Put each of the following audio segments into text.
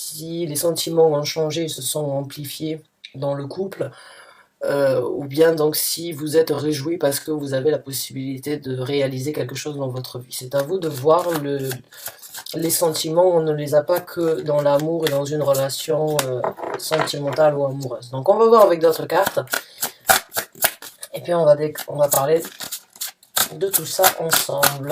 si les sentiments ont changé, se sont amplifiés dans le couple, ou bien donc si vous êtes réjoui parce que vous avez la possibilité de réaliser quelque chose dans votre vie. C'est à vous de voir les sentiments, on ne les a pas que dans l'amour et dans une relation sentimentale ou amoureuse. Donc on va voir avec d'autres cartes, et puis on va parler de tout ça ensemble.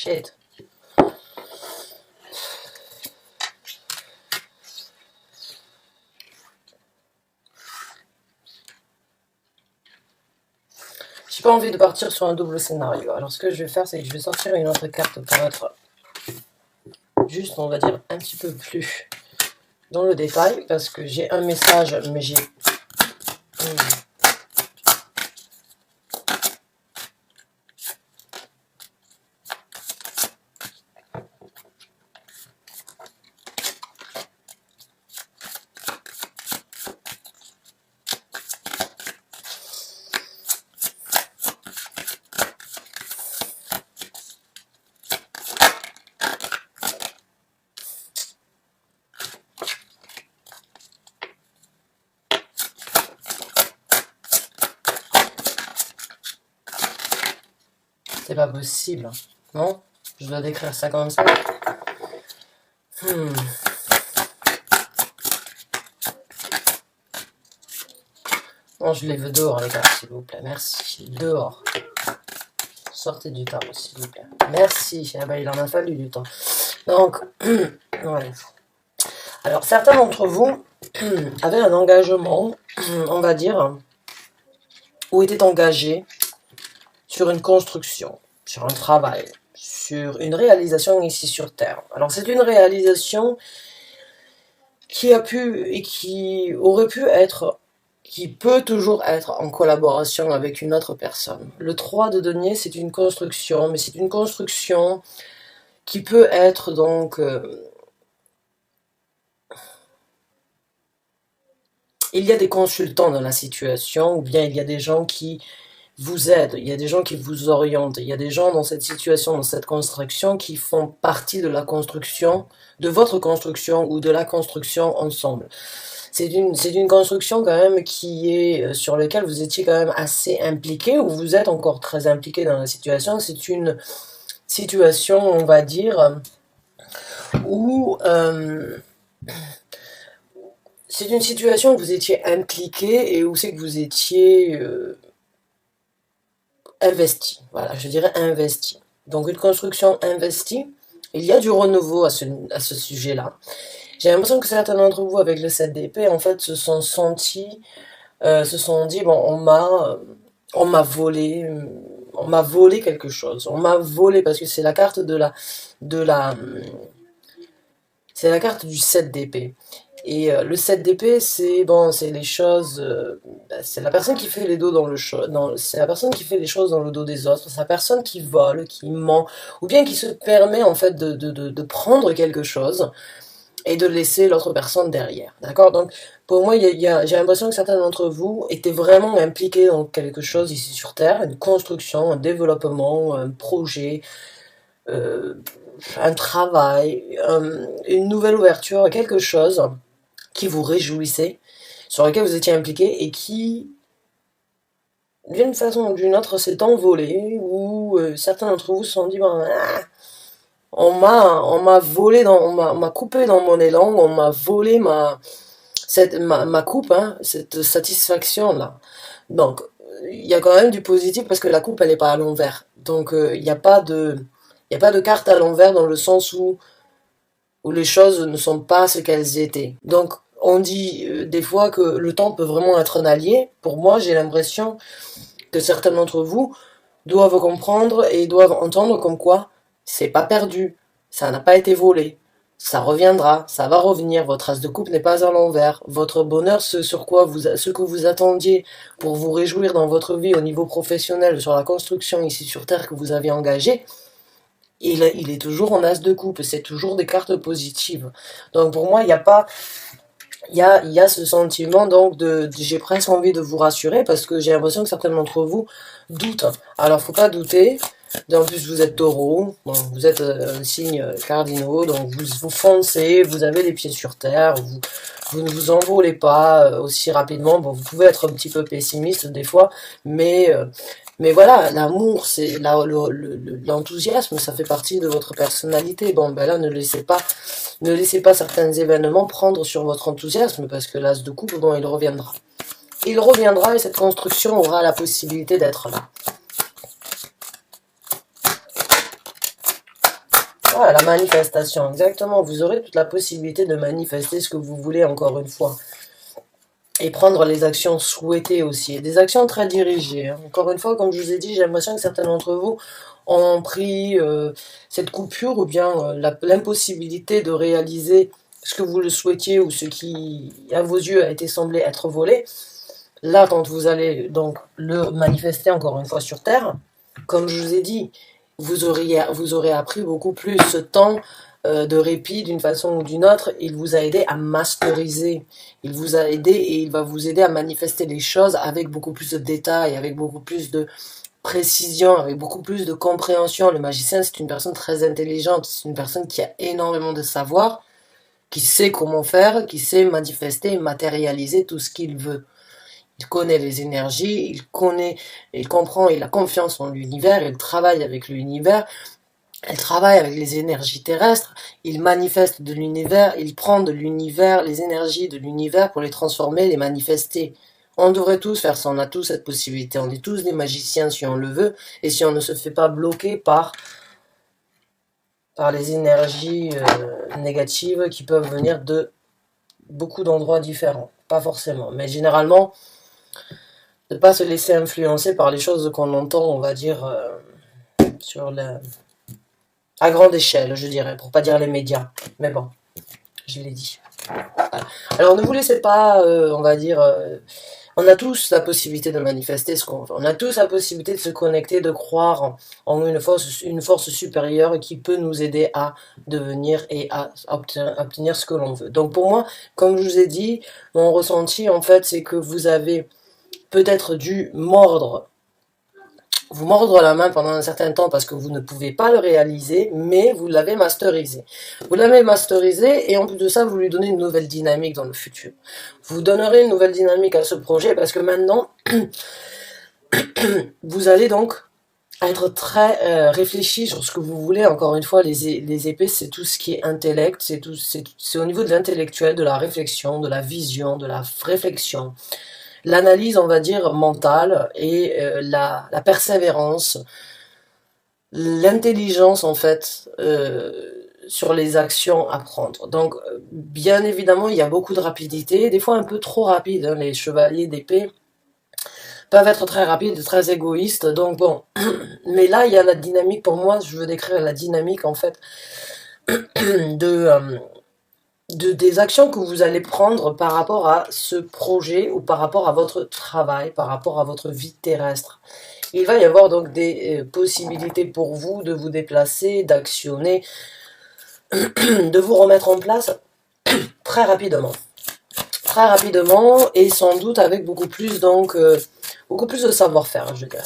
Shit. J'ai pas envie de partir sur un double scénario. Alors ce que je vais faire, c'est que je vais sortir une autre carte pour être juste, on va dire, un petit peu plus dans le détail, parce que j'ai un message, mais j'ai... C'est pas possible, non? Je dois décrire ça comme ça. Non, je les veux dehors, les gars, s'il vous plaît. Merci. Dehors. Sortez du tarot, s'il vous plaît. Merci. Ah ben, il en a fallu du temps. Donc, ouais. Alors, certains d'entre vous avaient un engagement, on va dire, ou étaient engagés sur une construction, sur un travail, sur une réalisation ici sur Terre. Alors, c'est une réalisation qui a pu et qui aurait pu être, qui peut toujours être en collaboration avec une autre personne. Le 3 de denier, c'est une construction, mais c'est une construction qui peut être donc... il y a des consultants dans la situation, ou bien il y a des gens qui vous aident, il y a des gens qui vous orientent, il y a des gens dans cette situation, dans cette construction, qui font partie de la construction, de votre construction ou de la construction ensemble. C'est une construction quand même qui est sur laquelle vous étiez quand même assez impliqué, ou vous êtes encore très impliqué dans la situation. C'est une situation, on va dire, où c'est une situation où vous étiez impliqué et où c'est que vous étiez investi. Voilà, je dirais investi. Donc une construction investie. Il y a du renouveau à ce sujet-là. J'ai l'impression que certains d'entre vous, avec le 7 d'épée, en fait, se sont sentis, se sont dit, bon, on m'a volé quelque chose. On m'a volé, parce que c'est la carte c'est la carte du 7 d'épée. Et le 7 d'épée, c'est bon, c'est les choses, c'est la personne qui fait les dos dans le c'est la personne qui fait les choses dans le dos des autres, c'est la personne qui vole, qui ment, ou bien qui se permet en fait de prendre quelque chose et de laisser l'autre personne derrière. D'accord? Donc, pour moi, j'ai l'impression que certains d'entre vous étaient vraiment impliqués dans quelque chose ici sur Terre, une construction, un développement, un projet, euh, un travail, une nouvelle ouverture, quelque chose qui vous réjouissait, sur lequel vous étiez impliqué et qui, d'une façon ou d'une autre, s'est envolé, ou certains d'entre vous se sont dit, ben, on m'a volé, on m'a coupé dans mon élan, on m'a volé ma coupe, hein, cette satisfaction-là. Donc, il y a quand même du positif parce que la coupe, elle n'est pas à l'envers. Donc, il n'y a pas de carte à l'envers dans le sens où les choses ne sont pas ce qu'elles étaient. Donc, on dit des fois que le temps peut vraiment être un allié. Pour moi, j'ai l'impression que certains d'entre vous doivent comprendre et doivent entendre comme quoi c'est pas perdu, ça n'a pas été volé, ça reviendra, ça va revenir, votre as de coupe n'est pas à l'envers, votre bonheur, ce que vous attendiez pour vous réjouir dans votre vie au niveau professionnel, sur la construction ici sur Terre que vous avez engagé, il est toujours en as de coupe, c'est toujours des cartes positives. Donc pour moi, il n'y a pas, il y a ce sentiment donc j'ai presque envie de vous rassurer parce que j'ai l'impression que certains d'entre vous doutent. Alors faut pas douter. En plus vous êtes taureau, bon, vous êtes un signe cardinaux, donc vous foncez, vous avez les pieds sur terre, vous ne vous envolez pas aussi rapidement. Bon, vous pouvez être un petit peu pessimiste des fois, mais voilà, l'amour, c'est l'enthousiasme, ça fait partie de votre personnalité. Bon, ben là, ne laissez pas certains événements prendre sur votre enthousiasme, parce que l'as de coupe, bon, il reviendra. Il reviendra et cette construction aura la possibilité d'être là. Voilà, la manifestation, exactement. Vous aurez toute la possibilité de manifester ce que vous voulez, encore une fois. Et prendre les actions souhaitées aussi. Et des actions très dirigées. Hein. Encore une fois, comme je vous ai dit, j'ai l'impression que certains d'entre vous ont pris cette coupure ou bien l'impossibilité de réaliser ce que vous le souhaitiez ou ce qui, à vos yeux, a été semblé être volé. Là, quand vous allez donc le manifester encore une fois sur Terre, comme je vous ai dit, vous aurez appris beaucoup plus ce temps de répit d'une façon ou d'une autre. Il vous a aidé à masteriser, il vous a aidé et il va vous aider à manifester les choses avec beaucoup plus de détails, avec beaucoup plus de précision, avec beaucoup plus de compréhension. Le magicien, c'est une personne très intelligente, c'est une personne qui a énormément de savoir, qui sait comment faire, qui sait manifester et matérialiser tout ce qu'il veut. Il connaît les énergies, il comprend, il a confiance en l'univers, il travaille avec l'univers, il travaille avec les énergies terrestres, il manifeste de l'univers, il prend de l'univers, les énergies de l'univers pour les transformer, les manifester. On devrait tous faire ça, on a tous cette possibilité, on est tous des magiciens si on le veut, et si on ne se fait pas bloquer par les énergies négatives qui peuvent venir de beaucoup d'endroits différents. Pas forcément, mais généralement, ne pas se laisser influencer par les choses qu'on entend, on va dire, à grande échelle, je dirais, pour pas dire les médias. Mais bon, je l'ai dit. Voilà. Alors ne vous laissez pas, on va dire, on a tous la possibilité de manifester ce qu'on veut. On a tous la possibilité de se connecter, de croire en une force supérieure qui peut nous aider à devenir et à obtenir ce que l'on veut. Donc pour moi, comme je vous ai dit, mon ressenti, en fait, c'est que vous avez peut-être dû vous mordre la main pendant un certain temps parce que vous ne pouvez pas le réaliser, mais vous l'avez masterisé. Vous l'avez masterisé et en plus de ça, vous lui donnez une nouvelle dynamique dans le futur. Vous donnerez une nouvelle dynamique à ce projet parce que maintenant, vous allez donc être très réfléchi sur ce que vous voulez. Encore une fois, les épées, c'est tout ce qui est intellect, c'est au niveau de l'intellectuel, de la réflexion, de la vision, de la réflexion. L'analyse, on va dire, mentale et la persévérance, l'intelligence, en fait, sur les actions à prendre. Donc, bien évidemment, il y a beaucoup de rapidité, des fois un peu trop rapide. Hein, les chevaliers d'épée peuvent être très rapides, très égoïstes. Donc, bon, mais là, il y a la dynamique, pour moi, je veux décrire la dynamique, en fait, des actions que vous allez prendre par rapport à ce projet ou par rapport à votre travail, par rapport à votre vie terrestre. Il va y avoir donc des possibilités pour vous de vous déplacer, d'actionner, de vous remettre en place très rapidement. Très rapidement et sans doute avec beaucoup plus de savoir-faire, je dirais.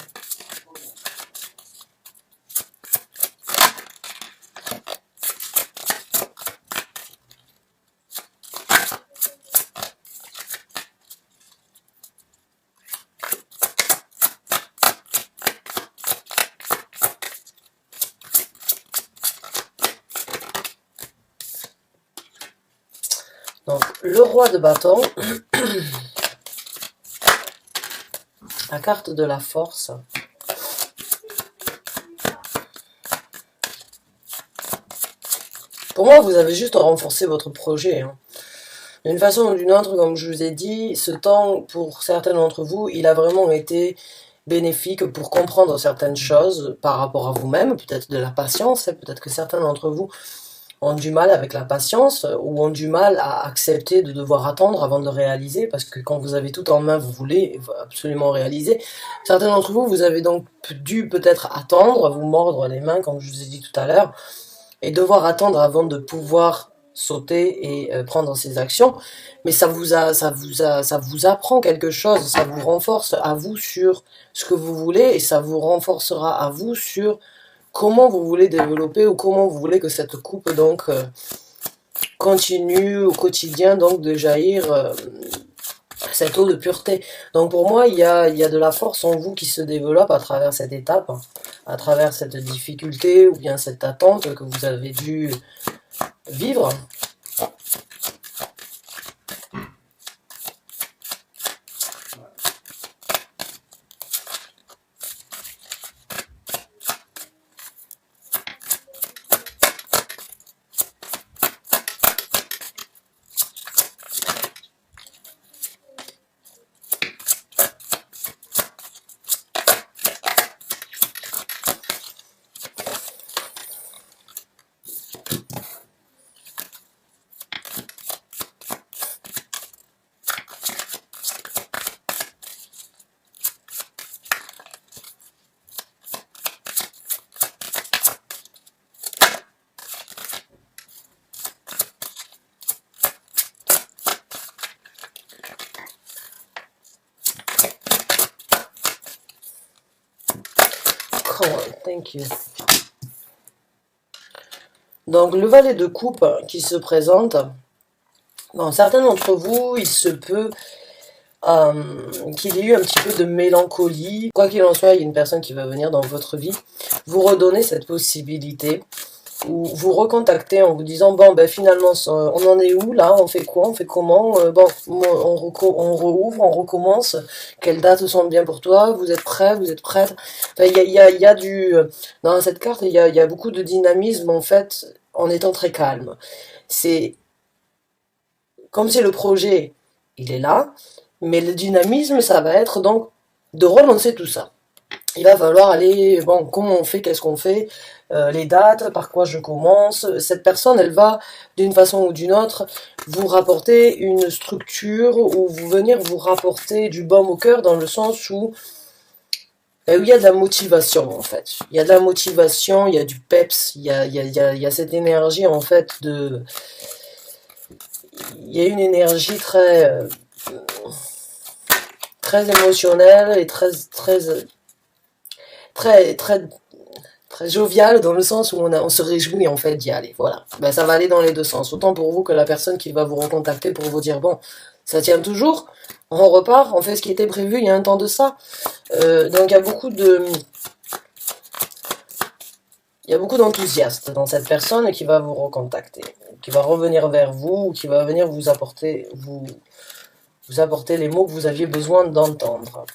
Donc, le roi de bâton, la carte de la force. Pour moi, vous avez juste renforcé votre projet. Hein. D'une façon ou d'une autre, comme je vous ai dit, ce temps, pour certains d'entre vous, il a vraiment été bénéfique pour comprendre certaines choses par rapport à vous-même, peut-être de la patience, peut-être que certains d'entre vous ont du mal avec la patience ou ont du mal à accepter de devoir attendre avant de réaliser, parce que quand vous avez tout en main, vous voulez absolument réaliser. Certains d'entre vous, vous avez donc dû peut-être attendre, vous mordre les mains, comme je vous ai dit tout à l'heure, et devoir attendre avant de pouvoir sauter et prendre ces actions, mais ça vous apprend quelque chose, ça vous renforce à vous sur ce que vous voulez et ça vous renforcera à vous sur comment vous voulez développer ou comment vous voulez que cette coupe donc continue au quotidien donc de jaillir cette eau de pureté. Donc pour moi, il y a de la force en vous qui se développe à travers cette étape, à travers cette difficulté ou bien cette attente que vous avez dû vivre. Thank you. Donc le valet de coupe qui se présente, dans certains d'entre vous, il se peut qu'il y ait eu un petit peu de mélancolie. Quoi qu'il en soit, il y a une personne qui va venir dans votre vie, vous redonner cette possibilité, ou vous recontacter en vous disant, bon, ben finalement, on en est où là, on fait quoi, on fait comment, bon, on rouvre, on recommence, quelles dates sont bien pour toi, vous êtes prêt, vous êtes prête. Enfin, il y a du, dans cette carte, il y a beaucoup de dynamisme en fait, en étant très calme. C'est comme si le projet, il est là, mais le dynamisme, ça va être donc de relancer tout ça. Il va falloir aller, bon, comment on fait, qu'est-ce qu'on fait, les dates, par quoi je commence. Cette personne, elle va, d'une façon ou d'une autre, vous rapporter une structure ou vous venir vous rapporter du baume au cœur dans le sens où il y a de la motivation, en fait. Il y a de la motivation, il y a du peps, il y a cette énergie, en fait, de... Il y a une énergie très émotionnelle et très jovial dans le sens où on se réjouit en fait d'y aller. Voilà. Ben, ça va aller dans les deux sens. Autant pour vous que la personne qui va vous recontacter pour vous dire bon, ça tient toujours, on repart, on fait ce qui était prévu il y a un temps de ça. Donc il y a beaucoup d'enthousiasme dans cette personne qui va vous recontacter, qui va revenir vers vous, qui va venir vous apporter les mots que vous aviez besoin d'entendre.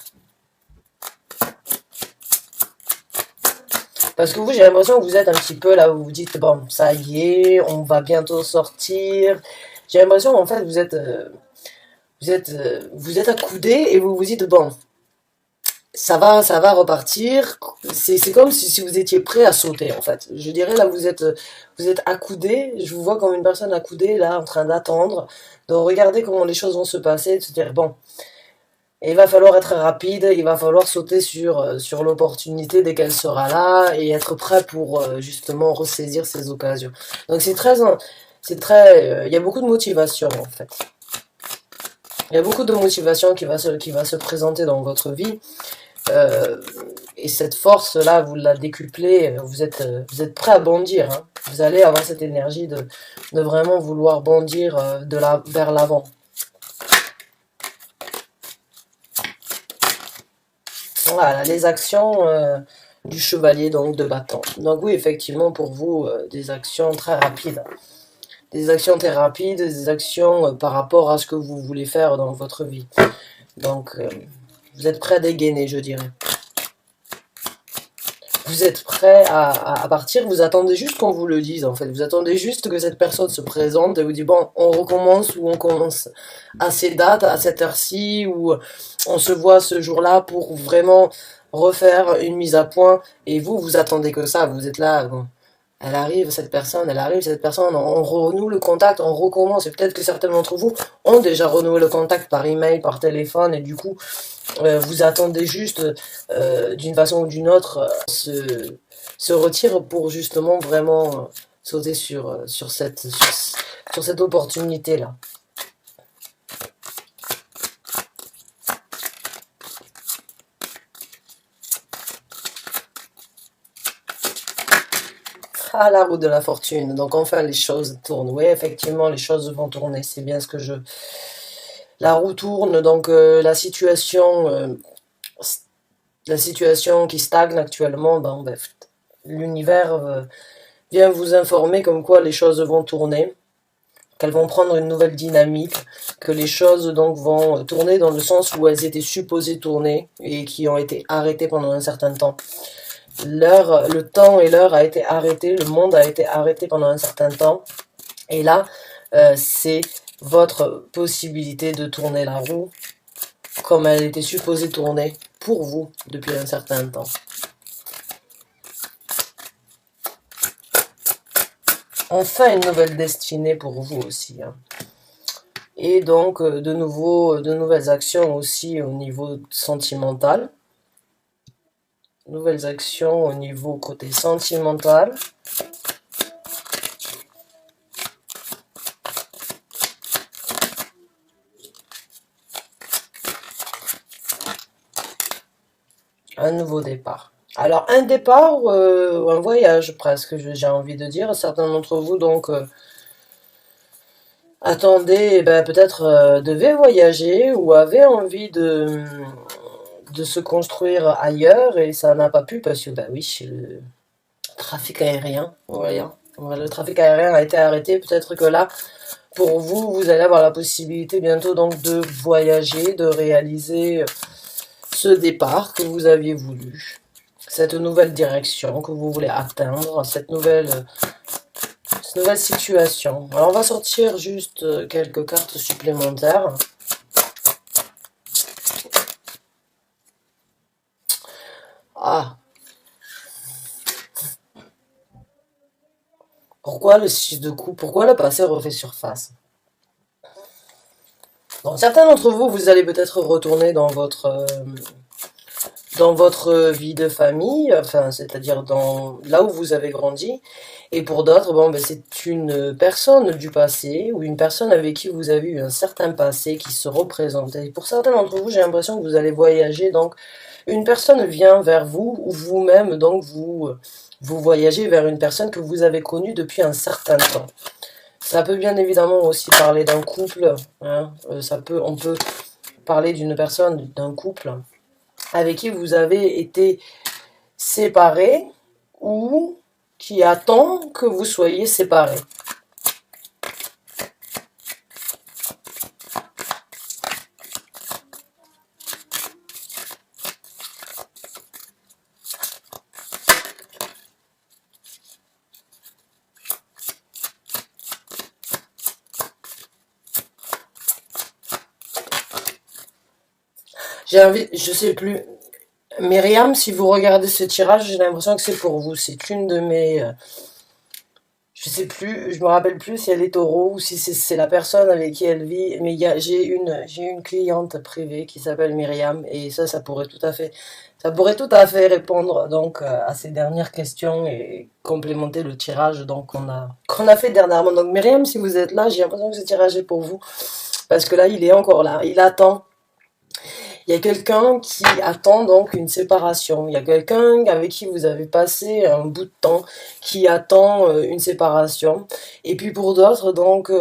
Parce que vous, j'ai l'impression que vous êtes un petit peu là où vous vous dites, bon, ça y est, on va bientôt sortir. J'ai l'impression, en fait, vous êtes accoudé et vous vous dites, bon, ça va repartir. C'est comme si vous étiez prêt à sauter, en fait. Je dirais, là, vous êtes accoudé. Je vous vois comme une personne accoudée, là, en train d'attendre, de regarder comment les choses vont se passer, de se dire, bon, et il va falloir être rapide, il va falloir sauter sur l'opportunité dès qu'elle sera là et être prêt pour justement ressaisir ces occasions. Donc il y a beaucoup de motivation en fait. Il y a beaucoup de motivation qui va se présenter dans votre vie. Et cette force-là, vous la décuplez, vous êtes prêt à bondir. Hein. Vous allez avoir cette énergie de vraiment vouloir bondir vers l'avant. Voilà, les actions du chevalier donc de bâton. Donc oui, effectivement, pour vous, des actions très rapides. Des actions très rapides, des actions par rapport à ce que vous voulez faire dans votre vie. Donc, vous êtes prêt à dégainer, je dirais. Vous êtes prêt à partir, vous attendez juste qu'on vous le dise, en fait. Vous attendez juste que cette personne se présente et vous dit, bon, on recommence ou on commence à ces dates, à cette heure-ci, ou on se voit ce jour-là pour vraiment refaire une mise à point. Et vous attendez que ça, vous êtes là, bon, elle arrive, cette personne, on renoue le contact, on recommence. Et peut-être que certains d'entre vous ont déjà renoué le contact par email, par téléphone, et du coup, vous attendez juste, d'une façon ou d'une autre, se retire pour justement vraiment sauter sur cette opportunité-là. Ah, la roue de la fortune. Donc enfin, les choses tournent. Oui, effectivement, les choses vont tourner. C'est bien ce que je... La roue tourne, donc la situation qui stagne actuellement, ben, bref, l'univers vient vous informer comme quoi les choses vont tourner, qu'elles vont prendre une nouvelle dynamique, que les choses donc vont tourner dans le sens où elles étaient supposées tourner et qui ont été arrêtées pendant un certain temps. Le temps et l'heure a été arrêté, le monde a été arrêté pendant un certain temps. Et là, c'est votre possibilité de tourner la roue comme elle était supposée tourner pour vous depuis un certain temps. Enfin, une nouvelle destinée pour vous aussi. Hein. Et donc, de nouvelles actions aussi au niveau sentimental. Nouvelles actions au niveau côté sentimental. Un nouveau départ. Alors, un départ ou un voyage presque, j'ai envie de dire. Certains d'entre vous, donc, attendez, ben, peut-être devaient voyager ou avaient envie de se construire ailleurs et ça n'a pas pu parce que, bah oui, le trafic aérien, voilà. Le trafic aérien a été arrêté. Peut-être que là, pour vous, vous allez avoir la possibilité bientôt donc de voyager, de réaliser ce départ que vous aviez voulu, cette nouvelle direction que vous voulez atteindre, cette nouvelle situation. Alors on va sortir juste quelques cartes supplémentaires. Ah. Pourquoi le 6 de coupe? Pourquoi le passé refait surface? Bon, certains d'entre vous, vous allez peut-être retourner dans votre vie de famille, enfin, c'est-à-dire dans là où vous avez grandi. Et pour d'autres, bon, ben, c'est une personne du passé ou une personne avec qui vous avez eu un certain passé qui se représente. Et pour certains d'entre vous, j'ai l'impression que vous allez voyager, donc une personne vient vers vous ou vous-même, donc vous voyagez vers une personne que vous avez connue depuis un certain temps. Ça peut bien évidemment aussi parler d'un couple, hein, on peut parler d'une personne, d'un couple avec qui vous avez été séparés ou qui attend que vous soyez séparés. Je sais plus. Myriam, si vous regardez ce tirage, j'ai l'impression que c'est pour vous. C'est une de mes... je sais plus, je me rappelle plus si elle est taureau ou si c'est la personne avec qui elle vit. Mais j'ai une cliente privée qui s'appelle Myriam et ça pourrait tout à fait répondre donc à ces dernières questions et complémenter le tirage donc qu'on a fait dernièrement. Donc Myriam, si vous êtes là, j'ai l'impression que ce tirage est pour vous parce que là, il est encore là. Il attend. Il y a quelqu'un qui attend donc une séparation. Il y a quelqu'un avec qui vous avez passé un bout de temps qui attend une séparation. Et puis pour d'autres, donc,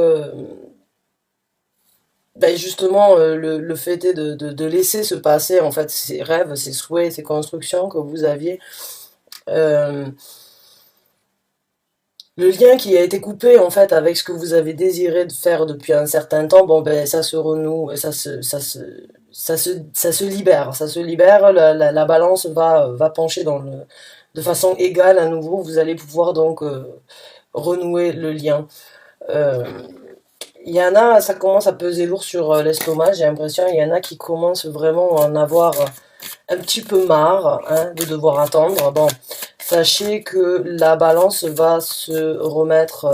ben justement, le fait est de laisser se passer en fait ces rêves, ces souhaits, ces constructions que vous aviez. Euh, le lien qui a été coupé en fait avec ce que vous avez désiré de faire depuis un certain temps, bon ben ça se renoue, ça se libère, la balance va pencher de façon égale à nouveau, vous allez pouvoir donc renouer le lien. Euh, il y en a, ça commence à peser lourd sur l'estomac, j'ai l'impression, il y en a qui commencent vraiment à en avoir un petit peu marre hein, de devoir attendre. Bon, sachez que la balance va se remettre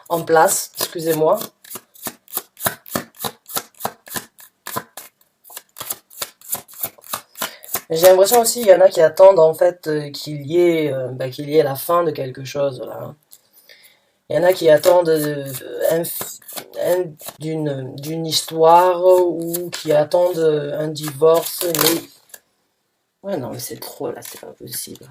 en place, excusez-moi. J'ai l'impression aussi, il y en a qui attendent en fait qu'il y ait la fin de quelque chose là. Il y en a qui attendent d'une histoire ou qui attendent un divorce, mais ouais non mais c'est trop là, c'est pas possible.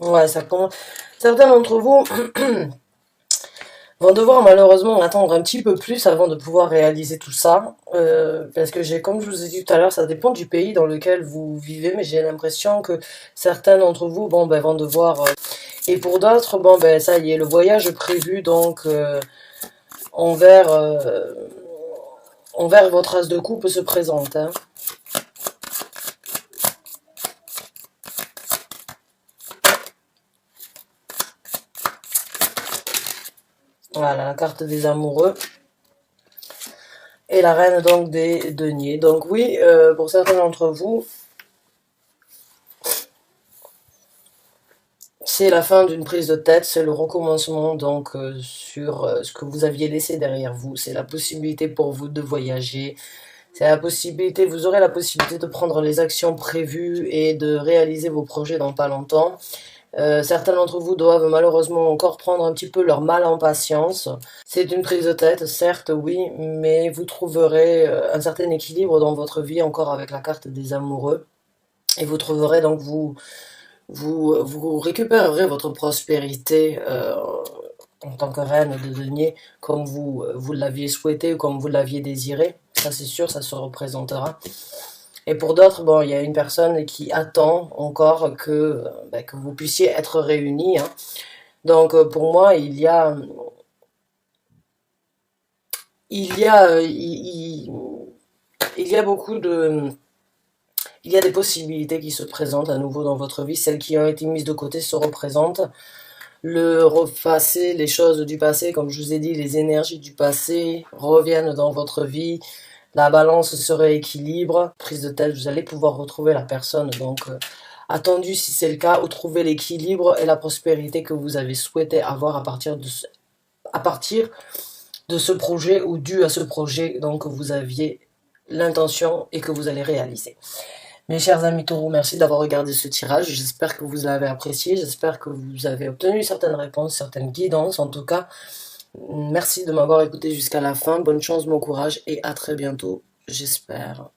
Ouais, ça commence. Certains d'entre vous vont devoir malheureusement attendre un petit peu plus avant de pouvoir réaliser tout ça. Parce que comme je vous ai dit tout à l'heure, ça dépend du pays dans lequel vous vivez, mais j'ai l'impression que certains d'entre vous, bon, ben, vont devoir. Et pour d'autres, bon, ben, ça y est, le voyage prévu, donc, envers, envers votre as de coupe se présente. Hein. Voilà, la carte des amoureux. Et la reine donc des deniers. Donc oui, pour certains d'entre vous, c'est la fin d'une prise de tête, c'est le recommencement donc sur ce que vous aviez laissé derrière vous. C'est la possibilité pour vous de voyager. C'est la possibilité, vous aurez la possibilité de prendre les actions prévues et de réaliser vos projets dans pas longtemps. Certains d'entre vous doivent malheureusement encore prendre un petit peu leur mal en patience. C'est une prise de tête, certes, oui, mais vous trouverez un certain équilibre dans votre vie encore avec la carte des amoureux. Et vous trouverez donc, vous récupérerez votre prospérité en tant que reine de denier, comme vous l'aviez souhaité ou comme vous l'aviez désiré. Ça c'est sûr, ça se représentera. Et pour d'autres, bon, il y a une personne qui attend encore que vous puissiez être réunis. Hein. Donc pour moi, il y a beaucoup de... Il y a des possibilités qui se présentent à nouveau dans votre vie. Celles qui ont été mises de côté se représentent. Le passé, les choses du passé, comme je vous ai dit, les énergies du passé reviennent dans votre vie. La balance se rééquilibre. Prise de tête, vous allez pouvoir retrouver la personne. Donc, attendu si c'est le cas, ou trouver l'équilibre et la prospérité que vous avez souhaité avoir à partir de ce projet ou dû à ce projet donc, que vous aviez l'intention et que vous allez réaliser. Mes chers amis taureaux, merci d'avoir regardé ce tirage. J'espère que vous l'avez apprécié. J'espère que vous avez obtenu certaines réponses, certaines guidances. En tout cas, merci de m'avoir écouté jusqu'à la fin. Bonne chance, bon courage et à très bientôt, j'espère.